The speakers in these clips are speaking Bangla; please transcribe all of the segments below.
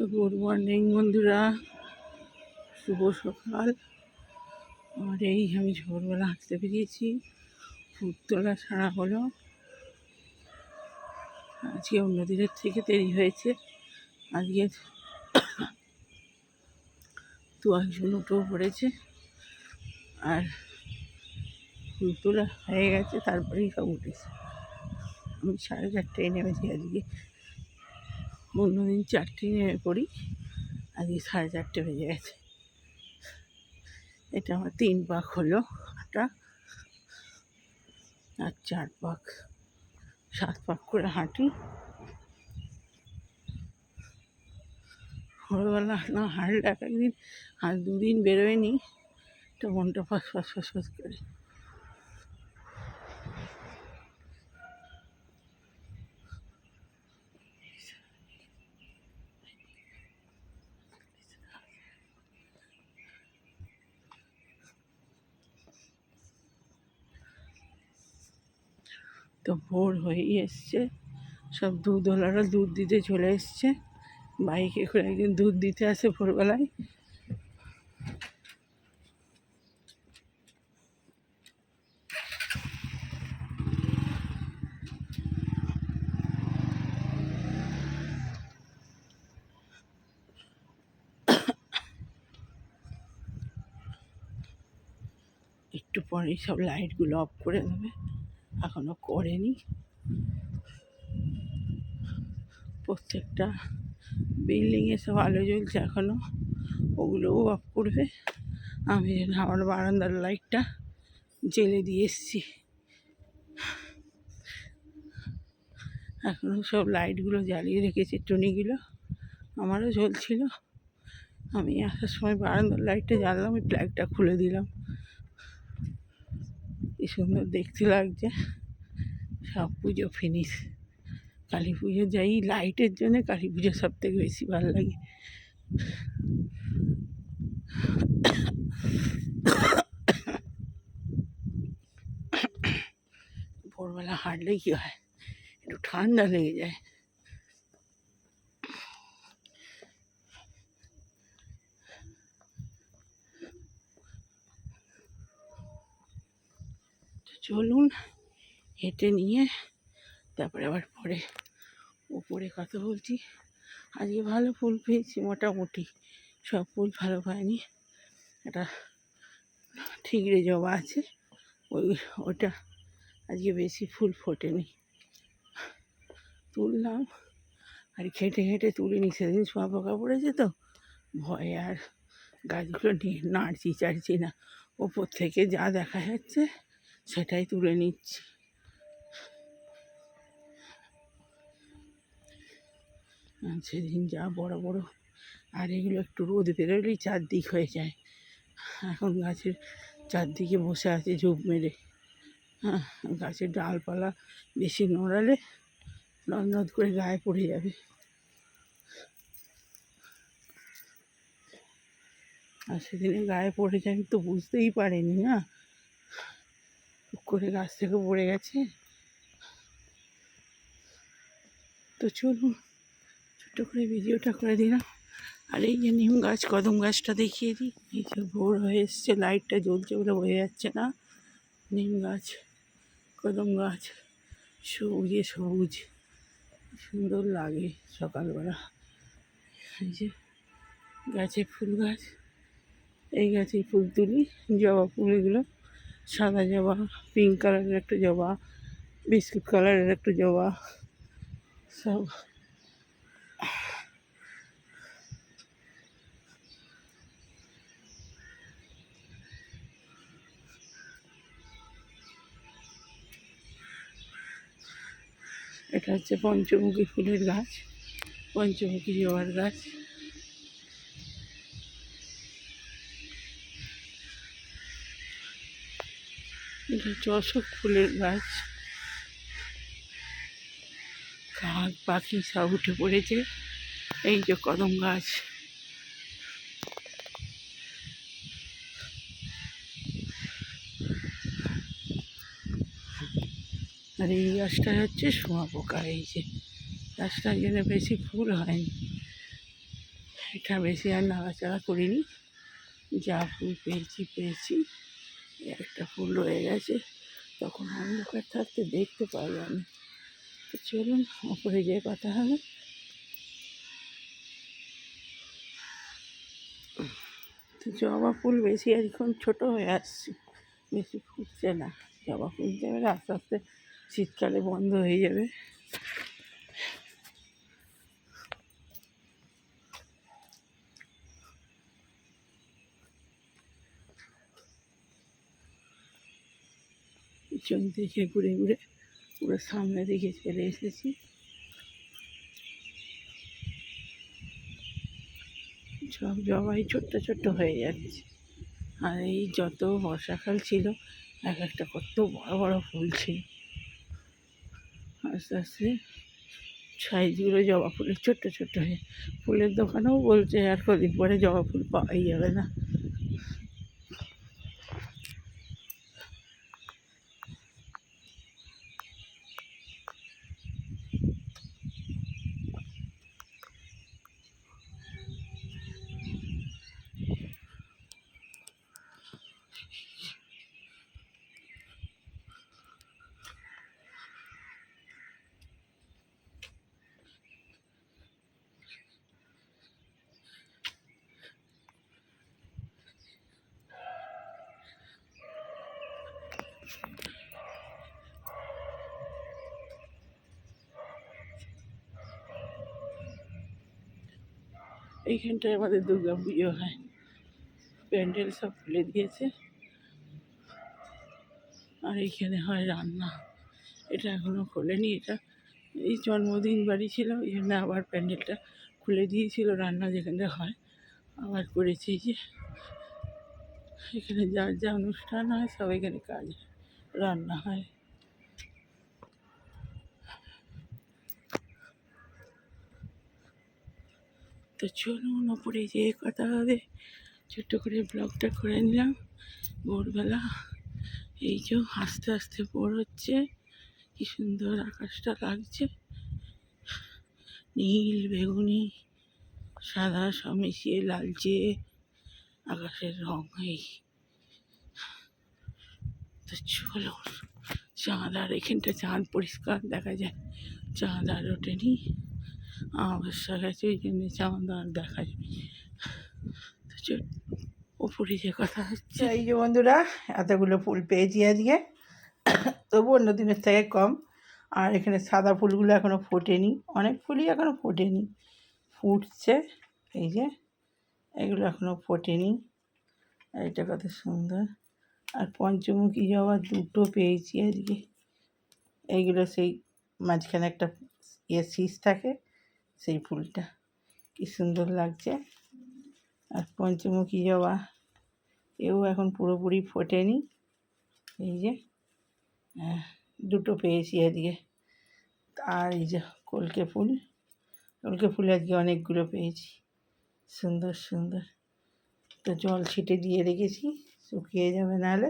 তো গুড মর্নিং বন্ধুরা, শুভ সকাল। আর আমি ভোরবেলা হাঁটতে বেরিয়েছি, ফুল তোলা ছাড়া হলো। আজকে অন্য দিনের থেকে দেরি হয়েছে। আজকে একজন উঠেও পড়েছে আর ফুল তোলা হয়ে গেছে, তারপরেই সব উঠেছে। আমি 4:30টায় নেমেছি আজকে। অন্যদিন 4টায় নেমে পড়ি, আজকে 4:30 বেজে গেছে। এটা আমার 3 পাক হলো হাঁটা, আর 4 পাক 7 পাক করে হাঁটি। ভোরবেলা না হাঁটলে এক একদিন আর 2 দিন বেরোয়নি, তো মনটা ফস করে। তো ভোর হয়েই এসছে, সব দুধওয়ালারা দুধ দিতে চলে এসছে। বাইকে করে একদিন দুধ দিতে আসে ভোরবেলায়। একটু পরেই সব লাইটগুলো অফ করে দেবে, এখনো করেনি। প্রত্যেকটা বিল্ডিংয়ে সব আলো জ্বলছে এখনো, ওগুলোও অফ করবে। আমি আমার বারান্দার লাইটটা জেলে দিয়ে এসছি। এখনো সব লাইটগুলো জ্বালিয়ে রেখেছে, টুনিগুলো আমারও জ্বলছিল। আমি আসার সময় বারান্দার লাইটটা জ্বাললাম, ওই প্লাগটা খুলে দিলাম। কি সুন্দর দেখতে লাগছে। সব পুজো ফিনিশ। কালী পুজো যাই লাইটের জন্য, কালী পুজো সব থেকে বেশি ভালো লাগে। ভোরবেলা হাঁটলে কি হয়, একটু ঠান্ডা লেগে যায়। চলুন হেঁটে নিয়ে তারপরে আবার উপরে কথা বলছি। আজকে ভালো ফুল পেয়েছি মোটামুটি, সব ফুল ভালো পায়নি। একটা ঠিকরে জবা আছে, ওটা আজকে বেশি ফুল ফোটেনি। তুললাম আর ঘেঁটে তুলিনি, সেদিন শোয়া পোকা পড়েছে তো ভয়ে আর গাছগুলো নাড়ছি চাড়ছি না। ওপর থেকে যা দেখা যাচ্ছে সেটাই তুলে নিচ্ছি। সেদিন যা বড় বড়, আর এগুলো একটু রোদ বেরোলেই চারদিক হয়ে যায়। এখন গাছের চারদিকে বসে আছে ঝোপ মেরে। গাছের ডালপালা বেশি নড়ালে নদ করে গায়ে পড়ে যাবে। আর সেদিনে গায়ে পড়ে যায় তো বুঝতেই পারেনি না, করে গাছ থেকে পড়ে গেছে। তো চলুন ছোট্ট করে ভিডিওটা করে দিলাম। আর এই যে নিম গাছ, কদম গাছটা দেখিয়ে দিই। এই যে ভোর হয়ে এসছে, লাইটটা জ্বলছে বলে বোঝা যাচ্ছে না। নিম গাছ, কদম গাছ, সবুজে সবুজ, সুন্দর লাগে সকালবেলা। এই যে গাছে ফুল গাছ, এই গাছে ফুল তুলি, জবা ফুল এগুলো। সাদা জবা, পিঙ্ক কালারের একটা জবা, বিস্কুট কালারের একটা জবা, সব। এটা হচ্ছে পঞ্চমুখী ফুলের গাছ, পঞ্চমুখী জবার গাছ। এটা হচ্ছে অশোক ফুলের গাছ। কাক পাখি সব উঠে পড়েছে। এই যে কদম গাছ, আর এই গাছটা হচ্ছে শোয়া পোকা। এই যে গাছটার জন্য বেশি ফুল হয়নি। এটা বেশি আর নাড়াচাড়া করিনি, যা ফুল পেয়েছি। একটা ফুল রয়ে গেছে, তখন অন্ধকার থাকতে দেখতে পারলাম না। তো চলুন ওপরে গিয়ে কথা হবে। তো জবা ফুল বেশি এখন ছোটো হয়ে আসছে, বেশি ফুটছে না। জবা ফুলতে এবারে আস্তে আস্তে শীতকালে বন্ধ হয়ে যাবে। পিছন দিকে ঘুরে ঘুরে পুরো সামনে দিকে চলে এসেছি। সব জবাই ছোট্ট ছোট্ট হয়ে যাচ্ছে। আর এই যত বর্ষাকাল ছিল, এক একটা কত বড় বড় ফুল ছিল। আস্তে আস্তে সাইজগুলো জবা ফুলের ছোট্ট ছোট্ট হয়ে, ফুলের দোকানেও বলছে আর কদিন পরে জবা ফুল পাওয়াই যাবে না। এইখানটায় আমাদের দুর্গা পুজো হয়, প্যান্ডেল সব খুলে দিয়েছে। আর এইখানে হয় রান্না, এটা এখনও খোলেনি। এটা এই জন্মদিন বাড়ি ছিল, এই জন্য আবার প্যান্ডেলটা খুলে দিয়েছিল। রান্না যেখানে হয় আবার করেছি। যে এখানে যার যা অনুষ্ঠান হয় সব এখানে কাজ রান্না হয়। তো চলুন ওপরে যেয়ে কথা হবে। ছোট্ট করে ব্লগটা করে নিলাম ভোরবেলা। এই যে আস্তে আস্তে ভোর হচ্ছে, কি সুন্দর আকাশটা লাগছে, নীল বেগুনি সাদা সব মিশিয়ে লালচে আকাশের রং। এই তো চলো, চাঁদ আর এখানটা চাঁদ পরিষ্কার দেখা যায়, চাঁদ আর ওঠেনি, অমাবস্যা গেছে, ওই জন্য চাঁদ আর দেখা যায়। তো চল ওপরে যে কথা হচ্ছে। এই যে বন্ধুরা, এতগুলো ফুল পেয়েছি আজকে, তবু অন্য দিনের থেকে কম। আর এখানে সাদা ফুলগুলো এখনও ফোটেনি, অনেক ফুলই এখনও ফোটেনি, ফুটছে। এই যে এগুলো এখনও ফোটেনি। আর এটা কত সুন্দর। আর পঞ্চমুখী জবা দুটো পেয়েছি আজকে। এইগুলো সেই মাঝখানে একটা শীষ থাকে, সেই ফুলটা কি সুন্দর লাগছে। আর পঞ্চমুখী জবা এও এখন পুরোপুরি ফোটেনি। এই যে দুটো পেয়েছি আজকে। আর এই যে কলকে ফুল আজকে অনেকগুলো পেয়েছি, সুন্দর সুন্দর। তো জল ছিটে দিয়ে রেখেছি, শুকিয়ে যাবে নাহলে।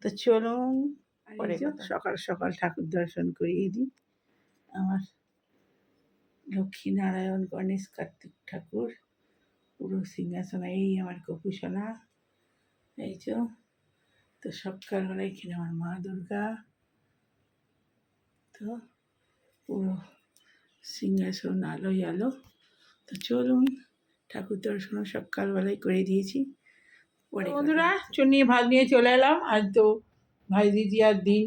তো চলুন পরে সকাল সকাল ঠাকুর দর্শন করিয়ে দিই। আমার লক্ষ্মীনারায়ণ গণেশ কার্তিক ঠাকুর পুরো সিংহাসনে, এই আমার কপুসোনা। এই তো সকালবেলা এখানে আমার মা দুর্গা, তো পুরো সিংহাসন আলোয় আলো। তো চলুন ঠাকুর দর্শন সকালবেলায় করে দিয়েছি। পরে বন্ধুরা নিয়ে ভাত নিয়ে চলে এলাম। আজ তো ভাই দিদিয়ার দিন,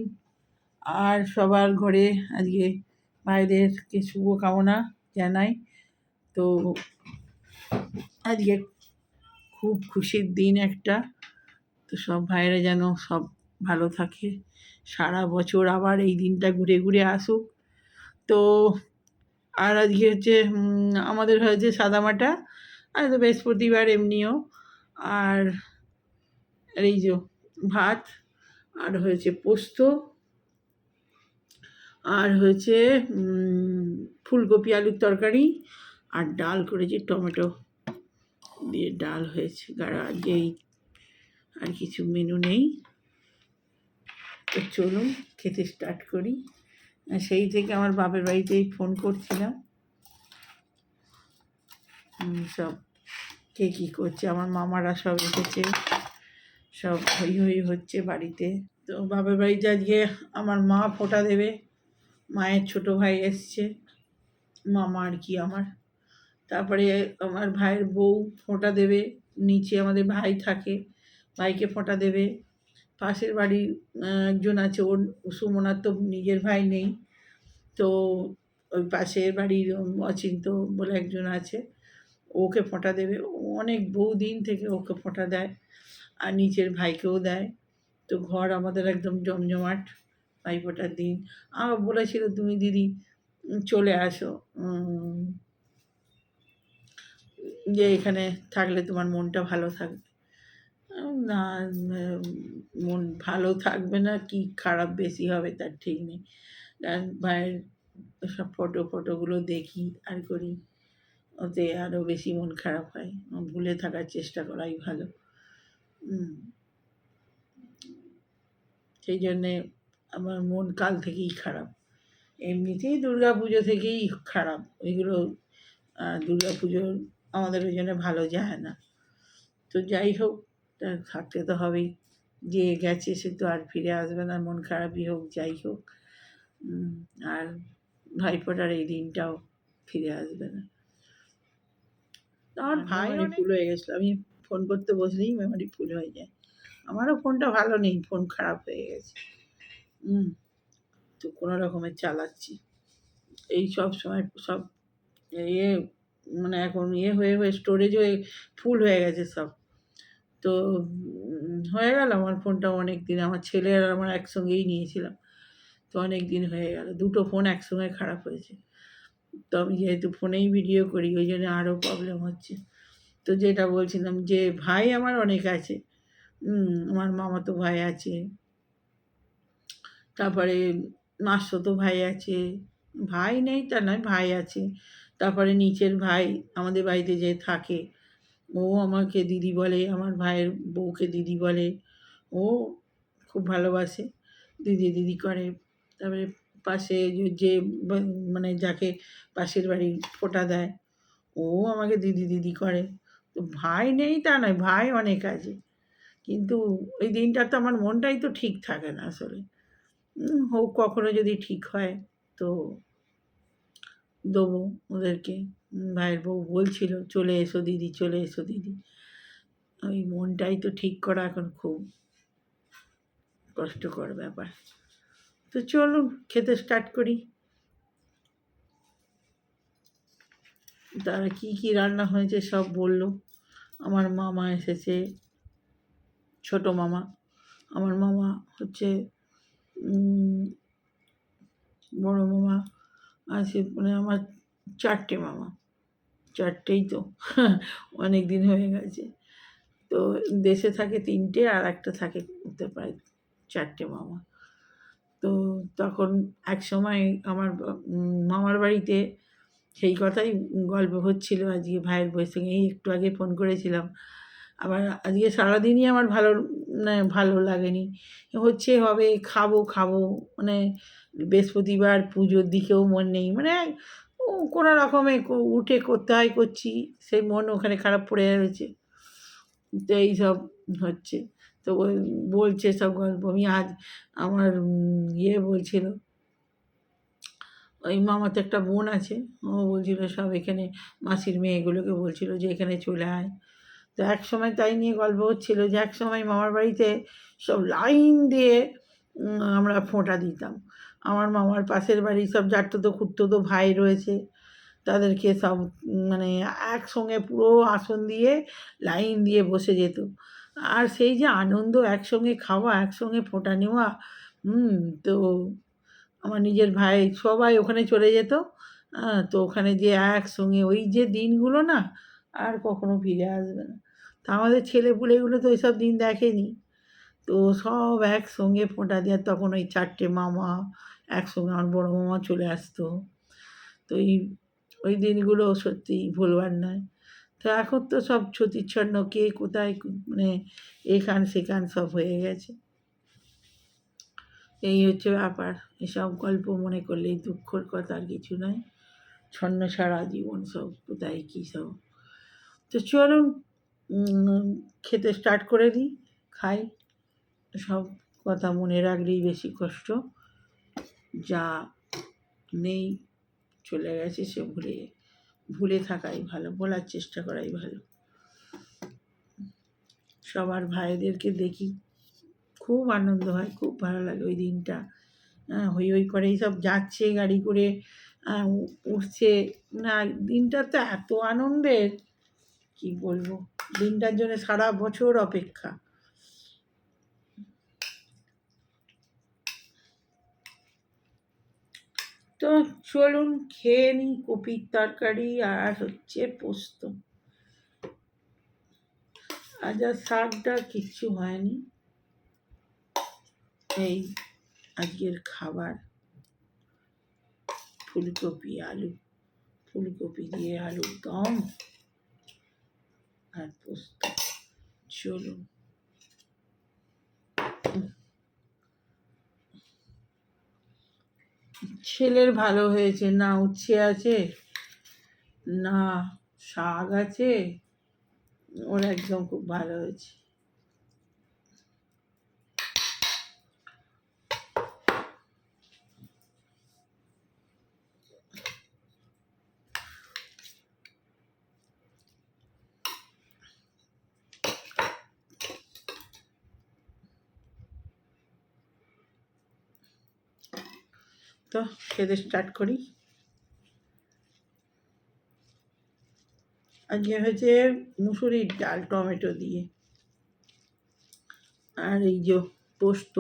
আর সবার ঘরে আজকে ভাইদেরকে শুভকামনা জানাই। তো আজকে খুব খুশির দিন একটা। তো সব ভাইয়েরা যেন সব ভালো থাকে, সারা বছর আবার এই দিনটা ঘুরে ঘুরে আসুক। তো আর আজকে হচ্ছে আমাদের হয়েছে সাদামাটা, আর তো বৃহস্পতিবার এমনিও। আর এই যে ভাত, আর হয়েছে পোস্ত, আর হয়েছে ফুলকপি আলুর তরকারি, আর ডাল করেছি, টমেটো দিয়ে ডাল হয়েছে। আজকে আর কিছু মেনু নেই। তো চলুন খেতে স্টার্ট করি। সেই থেকে আমার বাপের বাড়িতেই ফোন করছিলাম, সব কে কী করছে। আমার মামারা সব এসেছে, সব হই হই হচ্ছে বাড়িতে। তো বাবার বাড়িতে আজকে আমার মা ফোঁটা দেবে, মায়ের ছোট ভাই এসছে, মামা আর কি আমার। তারপরে আমার ভাইয়ের বউ ফোঁটা দেবে, নিচে আমাদের ভাই থাকে, ভাইকে ফোঁটা দেবে। পাশের বাড়ির একজন আছে, ওর সুমনার তো নিজের ভাই নেই, তো ওই পাশের বাড়ির অচিন্ত বলে একজন আছে, ওকে ফোঁটা দেবে। ও অনেক বহুদিন থেকে ওকে ফোঁটা দেয়, আর নিচের ভাইকেও দেয়। তো ঘর আমাদের একদম জমজমাট ভাইফোঁটার দিন। আমার বলেছিল তুমি দিদি চলে আসো, যে এখানে থাকলে তোমার মনটা ভালো থাকবে। না, মন ভালো থাকবে না কি খারাপ বেশি হবে তার ঠিক নেই। কারণ ভাইয়ের সব ফটোগুলো দেখি আর করি, ওতে আরও বেশি মন খারাপ হয়। ভুলে থাকার চেষ্টা করাই ভালো। সেই জন্যে আমার মন কাল থেকেই খারাপ। এমনিতেই দুর্গা পুজো থেকেই খারাপ। ওইগুলো দুর্গা পুজো আমাদের ওই জন্য ভালো যায় না। তো যাই হোক, থাকতে তো হবেই। যে গেছে সে তো আর ফিরে আসবে না, মন খারাপই হোক যাই হোক। আর ভাইফোঁটার এই দিনটাও ফিরে আসবে না। আমার ভাই ফুল হয়ে গেছিলো, আমি ফোন করতে বসলেই মেমোরি ফুল হয়ে যায়। আমারও ফোনটা ভালো নেই, ফোন খারাপ হয়ে গেছে। তো কোনো রকমের চালাচ্ছি। এই সব সময় সব ইয়ে মানে এখন ইয়ে হয়ে স্টোরেজ হয়ে ফুল হয়ে গেছে সব। তো হয়ে গেল আমার ফোনটা অনেক দিন, আমার ছেলে আর আমার একসঙ্গেই নিয়েছিলাম। তো অনেক দিন হয়ে গেল, দুটো ফোন একসঙ্গে খারাপ হয়েছে। তো আমি যেহেতু ফোনেই ভিডিও করি ওই জন্য আরও প্রবলেম হচ্ছে। তো যেটা বলছিলাম যে ভাই আমার অনেক আছে। আমার মামাতো ভাই আছে, তারপরে মাসতো ভাই আছে, ভাই নেই তা নয়, ভাই আছে। তারপরে নিচের ভাই আমাদের বাড়িতে যে থাকে, ও আমাকে দিদি বলে, আমার ভাইয়ের বউকে দিদি বলে। ও খুব ভালোবাসে, দিদি দিদি করে। তারপরে পাশে যে মানে যাকে পাশের বাড়ি ফোঁটা দেয়, ও আমাকে দিদি দিদি করে। তো ভাই নেই তা নয়, ভাই অনেক আছে, কিন্তু ওই দিনটা তো আমার মনটাই তো ঠিক থাকে না আসলে। হোক, কখনো যদি ঠিক হয় তো দেবো ওদেরকে। ভাইয়ের বউ বলছিল চলে এসো দিদি, চলে এসো দিদি। ওই মনটাই তো ঠিক করা এখন খুব কষ্টকর ব্যাপার। তো চলুন খেতে স্টার্ট করি। তারা কি কি রান্না হয়েছে সব বললো। আমার মামা এসেছে, ছোট মামা। আমার মামা হচ্ছে বড় মামা আছে, মানে আমার চারটে মামা, চারটেই তো অনেক দিন হয়ে গেছে। তো দেশে থাকে তিনটে, আর একটা থাকে হতে পারে চারটে মামা। তো তখন এক সময় আমার মামার বাড়িতে সেই কথাই গল্প হচ্ছিল আজকে ভাইয়ের বউয়ের সঙ্গে। এই একটু আগে ফোন করেছিলাম। আবার আজকে সারাদিনই আমার ভালো লাগেনি। হচ্ছে হবে, খাবো মানে বৃহস্পতিবার পুজোর দিকেও মন নেই, মানে কোনো রকমে উঠে করতে হয় করছি, সেই মন ওখানে খারাপ পড়ে রয়েছে। তো এইসব হচ্ছে। তো ওই বলছে সব গল্প। আমি আজ আমার ইয়ে বলছিল, ওই মামাতো একটা বোন আছে, ও বলছিল সব এখানে মাসির মেয়েগুলোকে বলছিল যে এখানে চলে আয়। তো এক সময় তাই নিয়ে গল্প হচ্ছিল যে এক সময় মামার বাড়িতে সব লাইন দিয়ে আমরা ফোঁটা দিতাম। আমার মামার পাশের বাড়ি সব জাঠতুতো খুড়তুতো ভাই রয়েছে, তাদেরকে সব মানে একসঙ্গে পুরো আসন দিয়ে লাইন দিয়ে বসে যেত। আর সেই যে আনন্দ, একসঙ্গে খাওয়া, একসঙ্গে ফোঁটা নেওয়া। তো আমার নিজের ভাই সবাই ওখানে চলে যেত। তো ওখানে যে একসঙ্গে ওই যে দিনগুলো না আর কখনো ফিরে আসবে না। তা আমাদের ছেলেপুলেগুলো তো ওইসব দিন দেখেনি। তো সব একসঙ্গে ফোঁটা দেওয়ার, তখন ওই চারটে মামা একসঙ্গে, আমার বড় মামা চলে আসতো। তো ওই দিনগুলো সত্যিই ভুলবার নয়। তো এখন তো সব ছত্তিচ্ছন্ন, কে কোথায় মানে এখান সেখান সব হয়ে গেছে। এই হচ্ছে ব্যাপার। এসব গল্প মনে করলেই দুঃখর কথা, আর কিছু নয়। ছন্ন ছাড়া জীবন সব, কোথায় কী সব। তো চলুন খেতে স্টার্ট করে দিই, খাই। সব কথা মনে রাখলেই বেশি কষ্ট। যা নেই চলে গেছে সে ভুলে থাকাই ভালো, বলার চেষ্টা করাই ভালো। সবার ভাইদেরকে দেখি, খুব আনন্দ হয়, খুব ভালো লাগে ওই দিনটা। হই হই করে সব যাচ্ছে গাড়ি করে, উঠছে, না দিনটা তো এত আনন্দের, কি বলবো, দিনটার জন্য সারা বছর অপেক্ষা। তো চলুন খেয়ে নিই কপির তরকারি আর হচ্ছে পোস্ত। আজ আর শাকটা কিচ্ছু হয়নি, এই আজকের খাবার ফুলকপি আলু, ফুলকপি দিয়ে আলুর দম আর পোস্ত। চলুন। ছেলের ভালো হয়েছে না, উচ্ছে আছে না শাক আছে, ওর একদম খুব ভালো হয়েছে। তো খেতে স্টার্ট করি। আজকে হয়েছে মুসুরির ডাল টমেটো দিয়ে, আর এই যে পোস্ত।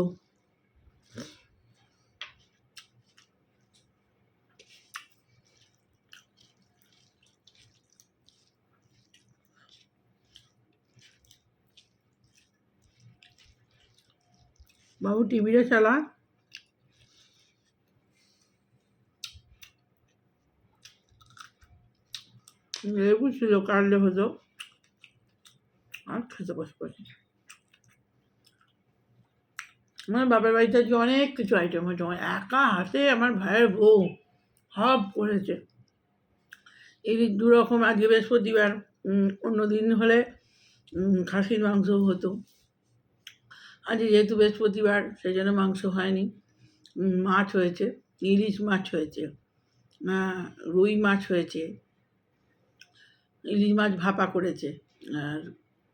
বাবু টিভিটা চালা। লেবু ছিল, কাটলে হতো, আর খেতে বসে পড়ে। আমার বাবার বাড়িতে আজকে অনেক কিছু আইটেম হয়েছে, আমার একা হাতে আমার ভাইয়ের বউ সব করেছে। এই দু রকম, আজকে বৃহস্পতিবার, অন্য দিন হলে খাসির মাংস হতো, আজকে যেহেতু বৃহস্পতিবার সেই জন্য মাংস হয়নি। মাছ হয়েছে, ইলিশ মাছ হয়েছে, রুই মাছ হয়েছে, ইলিশ মাছ ভাপা করেছে, আর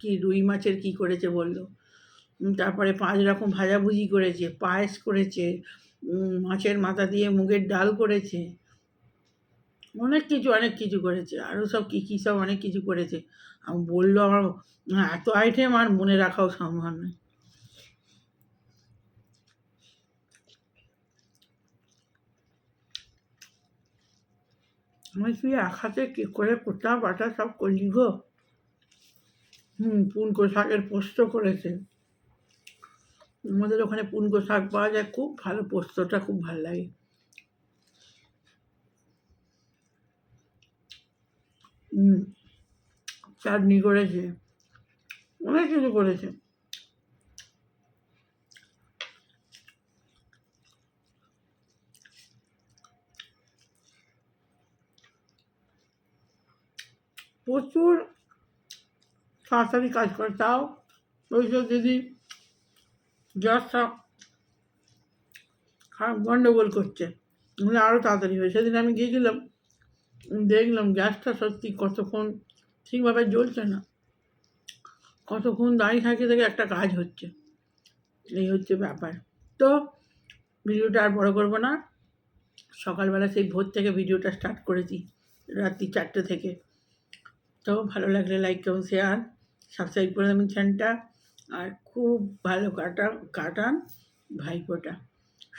কি রুই মাছের কি করেছে বললো। তারপরে 5 রকম ভাজাভুজি করেছে, পায়েস করেছে, মাছের মাথা দিয়ে মুগের ডাল করেছে, অনেক কিছু করেছে, আরও সব কী সব অনেক কিছু করেছে। আমি বললো আমার এত আইটেম আর মনে রাখাও সম্ভব নয়। আমি তুই এক হাতে কী করে কোটা বাটা সব করলি গো। পুনকো শাকের পোস্ত করেছে, আমাদের ওখানে পুনকো শাক পাওয়া যায়, খুব ভালো, পোস্তটা খুব ভালো লাগে। চাটনি করেছে, অনেক কিছু করেছে। প্রচুর তাড়াতাড়ি কাজ করে, তাও ওইসব যদি গ্যাসটা খারাপ গন্ডগোল করছে, নাহলে আরও তাড়াতাড়ি হয়। সেদিন আমি গিয়েছিলাম, দেখলাম গ্যাসটা সত্যি কতক্ষণ ঠিকভাবে জ্বলছে না, কতক্ষণ দাঁড়িয়ে থাকে থেকে একটা কাজ হচ্ছে, এই হচ্ছে ব্যাপার। তো ভিডিওটা আর বড় করবো না, সকালবেলা সেই ভোর থেকে ভিডিওটা স্টার্ট করেছি, রাত্রি 4টে থেকে। তো ভালো লাগলে লাইক করুন, শেয়ার, সাবস্ক্রাইব করে দেবেন চ্যানেলটা। আর খুব ভালো কাটান ভাইফোঁটা,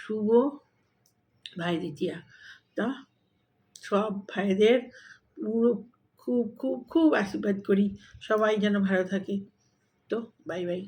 শুভ ভাই দ্বিতীয়া। তা সব ভাইদের পুরো খুব খুব খুব আশীর্বাদ করি, সবাই যেন ভালো থাকে। তো বাই বাই।